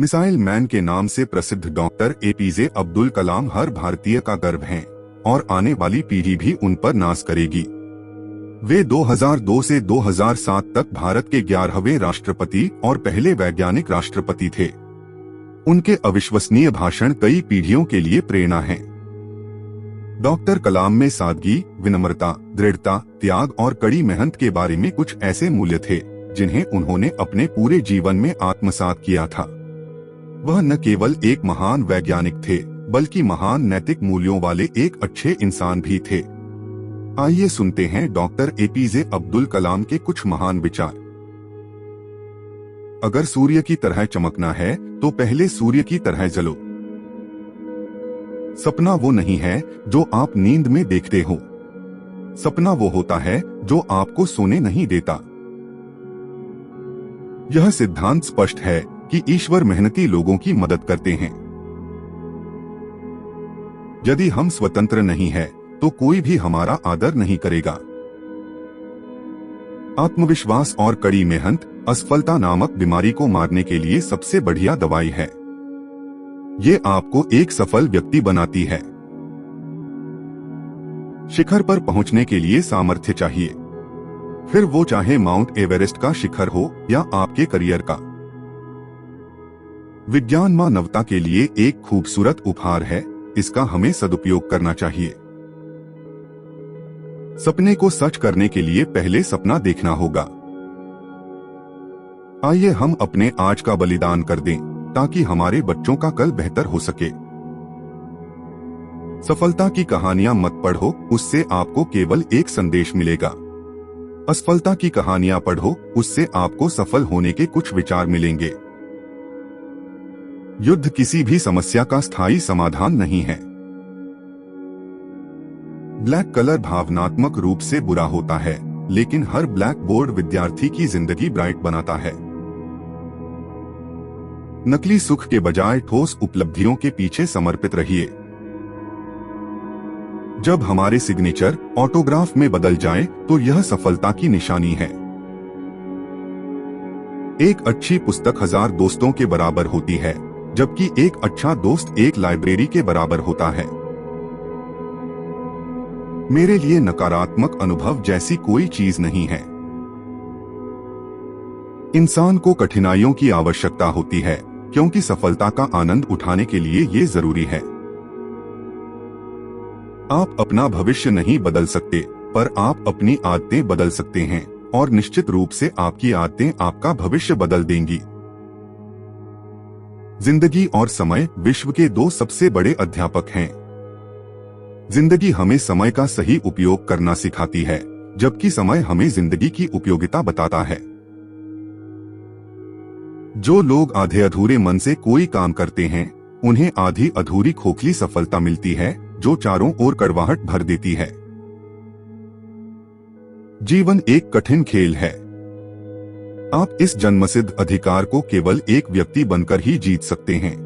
Missile man के नाम से प्रसिद्ध डॉक्टर एपीजे अब्दुल कलाम हर भारतीय का गर्व हैं और आने वाली पीढ़ी भी उन पर नाज करेगी। वे 2002 से 2007 तक भारत के 11वें राष्ट्रपति और पहले वैज्ञानिक राष्ट्रपति थे। उनके अविश्वसनीय भाषण कई पीढ़ियों के लिए प्रेरणा हैं। डॉक्टर कलाम में सादगी, विनम्रता, दृढ़ता, त्याग और कड़ी मेहनत के बारे में कुछ ऐसे मूल्य थे जिन्हें उन्होंने अपने पूरे जीवन में आत्मसात किया था। वह न केवल एक महान वैज्ञानिक थे बल्कि महान नैतिक मूल्यों वाले एक अच्छे इंसान भी थे। आइए सुनते हैं डॉक्टर एपीजे अब्दुल कलाम के कुछ महान विचार। अगर सूर्य की तरह चमकना है तो पहले सूर्य की तरह जलो। सपना वो नहीं है जो आप नींद में देखते हो, सपना वो होता है जो आपको सोने नहीं देता। यह सिद्धांत स्पष्ट है कि ईश्वर मेहनती लोगों की मदद करते हैं। यदि हम स्वतंत्र नहीं हैं, तो कोई भी हमारा आदर नहीं करेगा। आत्मविश्वास और कड़ी मेहनत असफलता नामक बीमारी को मारने के लिए सबसे बढ़िया दवाई है। ये आपको एक सफल व्यक्ति बनाती है। शिखर पर पहुंचने के लिए सामर्थ्य चाहिए, फिर वो चाहे माउंट एवरेस्ट का शिखर हो या आपके करियर का। विज्ञान मानवता के लिए एक खूबसूरत उपहार है, इसका हमें सदुपयोग करना चाहिए। सपने को सच करने के लिए पहले सपना देखना होगा। आइए हम अपने आज का बलिदान कर दें ताकि हमारे बच्चों का कल बेहतर हो सके। सफलता की कहानियां मत पढ़ो, उससे आपको केवल एक संदेश मिलेगा। असफलता की कहानियां पढ़ो, उससे आपको सफल होने के कुछ विचार मिलेंगे। युद्ध किसी भी समस्या का स्थायी समाधान नहीं है। ब्लैक कलर भावनात्मक रूप से बुरा होता है, लेकिन हर ब्लैक बोर्ड विद्यार्थी की जिंदगी ब्राइट बनाता है। नकली सुख के बजाय ठोस उपलब्धियों के पीछे समर्पित रहिए। जब हमारे सिग्नेचर ऑटोग्राफ में बदल जाएं, तो यह सफलता की निशानी है। एक अच्छी पुस्तक 1000 दोस्तों के बराबर होती है, जबकि एक अच्छा दोस्त एक लाइब्रेरी के बराबर होता है। मेरे लिए नकारात्मक अनुभव जैसी कोई चीज नहीं है। इंसान को कठिनाइयों की आवश्यकता होती है, क्योंकि सफलता का आनंद उठाने के लिए ये जरूरी है। आप अपना भविष्य नहीं बदल सकते, पर आप अपनी आदतें बदल सकते हैं, और निश्चित रूप से आपकी आदतें आपका भविष्य बदल देंगी। जिंदगी और समय विश्व के 2 सबसे बड़े अध्यापक हैं। जिंदगी हमें समय का सही उपयोग करना सिखाती है, जबकि समय हमें जिंदगी की उपयोगिता बताता है। जो लोग आधे अधूरे मन से कोई काम करते हैं, उन्हें आधी अधूरी खोखली सफलता मिलती है, जो चारों ओर कड़वाहट भर देती है। जीवन एक कठिन खेल है। आप इस जन्मसिद्ध अधिकार को केवल एक व्यक्ति बनकर ही जीत सकते हैं।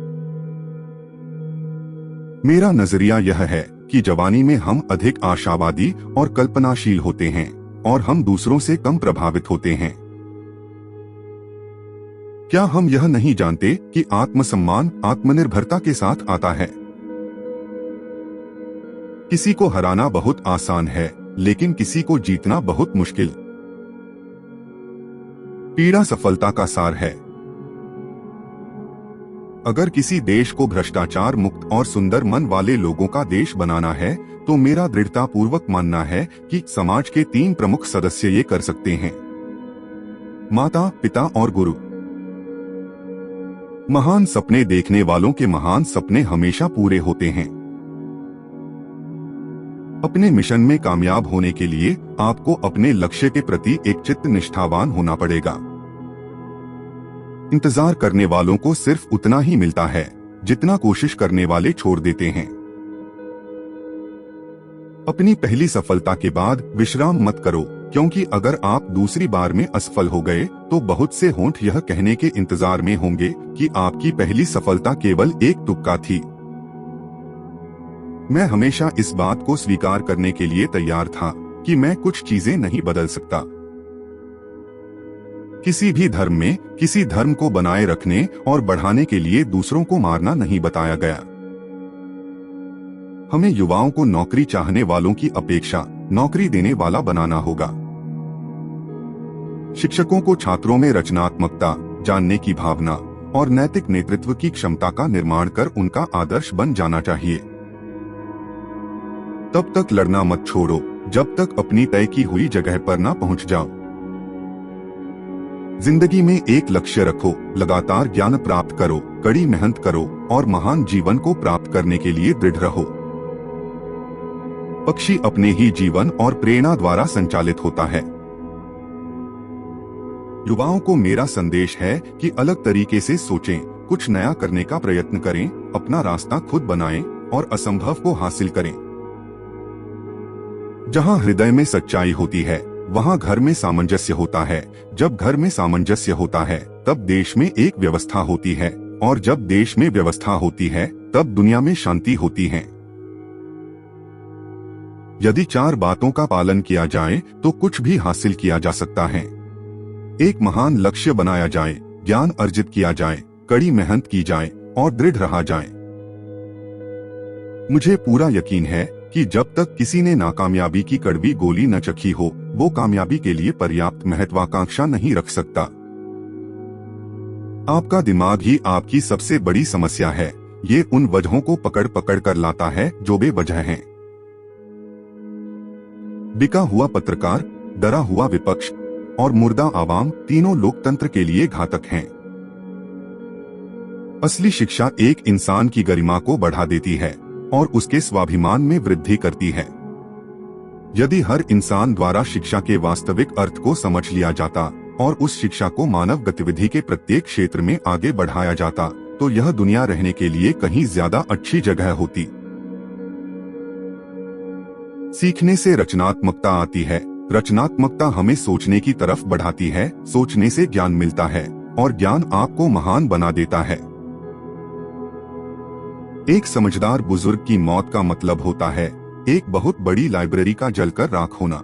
मेरा नजरिया यह है कि जवानी में हम अधिक आशावादी और कल्पनाशील होते हैं, और हम दूसरों से कम प्रभावित होते हैं। क्या हम यह नहीं जानते कि आत्मसम्मान आत्मनिर्भरता के साथ आता है? किसी को हराना बहुत आसान है, लेकिन किसी को जीतना बहुत मुश्किल। पीड़ा सफलता का सार है। अगर किसी देश को भ्रष्टाचार मुक्त और सुंदर मन वाले लोगों का देश बनाना है, तो मेरा दृढ़तापूर्वक मानना है कि समाज के 3 प्रमुख सदस्य ये कर सकते हैं: माता, पिता और गुरु। महान सपने देखने वालों के महान सपने हमेशा पूरे होते हैं। अपने मिशन में कामयाब होने के लिए आपको अपने लक्ष्य के प्रति एक चित्त निष्ठावान होना पड़ेगा। इंतजार करने वालों को सिर्फ उतना ही मिलता है जितना कोशिश करने वाले छोड़ देते हैं। अपनी पहली सफलता के बाद विश्राम मत करो, क्योंकि अगर आप दूसरी बार में असफल हो गए तो बहुत से होंठ यह कहने के इंतजार में होंगे कि आपकी पहली सफलता केवल एक तुक्का थी। मैं हमेशा इस बात को स्वीकार करने के लिए तैयार था कि मैं कुछ चीजें नहीं बदल सकता। किसी भी धर्म में किसी धर्म को बनाए रखने और बढ़ाने के लिए दूसरों को मारना नहीं बताया गया। हमें युवाओं को नौकरी चाहने वालों की अपेक्षा नौकरी देने वाला बनाना होगा। शिक्षकों को छात्रों में रचनात्मकता, जानने की भावना और नैतिक नेतृत्व की क्षमता का निर्माण कर उनका आदर्श बन जाना चाहिए। तब तक लड़ना मत छोड़ो जब तक अपनी तय की हुई जगह पर ना पहुंच जाओ। जिंदगी में एक लक्ष्य रखो, लगातार ज्ञान प्राप्त करो, कड़ी मेहनत करो और महान जीवन को प्राप्त करने के लिए दृढ़ रहो। पक्षी अपने ही जीवन और प्रेरणा द्वारा संचालित होता है। युवाओं को मेरा संदेश है कि अलग तरीके से सोचें, कुछ नया करने का प्रयत्न करें, अपना रास्ता खुद बनाएं और असंभव को हासिल करें। जहां हृदय में सच्चाई होती है वहां घर में सामंजस्य होता है। जब घर में सामंजस्य होता है तब देश में एक व्यवस्था होती है और जब देश में व्यवस्था होती है तब दुनिया में शांति होती है। यदि 4 बातों का पालन किया जाए तो कुछ भी हासिल किया जा सकता है। एक महान लक्ष्य बनाया जाए, ज्ञान अर्जित किया जाए, कड़ी मेहनत की जाए और दृढ़ रहा जाए। मुझे पूरा यकीन है कि जब तक किसी ने नाकामयाबी की कड़वी गोली न चखी हो, वो कामयाबी के लिए पर्याप्त महत्वाकांक्षा नहीं रख सकता। आपका दिमाग ही आपकी सबसे बड़ी समस्या है। ये उन वजहों को पकड़ पकड़ कर लाता है जो बेवजह हैं। बिका हुआ पत्रकार, डरा हुआ विपक्ष और मुर्दा आवाम तीनों लोकतंत्र के लिए घातक हैं। असली शिक्षा एक इंसान की गरिमा को बढ़ा देती है और उसके स्वाभिमान में वृद्धि करती है। यदि हर इंसान द्वारा शिक्षा के वास्तविक अर्थ को समझ लिया जाता और उस शिक्षा को मानव गतिविधि के प्रत्येक क्षेत्र में आगे बढ़ाया जाता तो यह दुनिया रहने के लिए कहीं ज्यादा अच्छी जगह होती। सीखने से रचनात्मकता आती है, रचनात्मकता हमें सोचने की तरफ बढ़ाती है, सोचने से ज्ञान मिलता है और ज्ञान आपको महान बना देता है। एक समझदार बुजुर्ग की मौत का मतलब होता है एक बहुत बड़ी लाइब्रेरी का जलकर राख होना।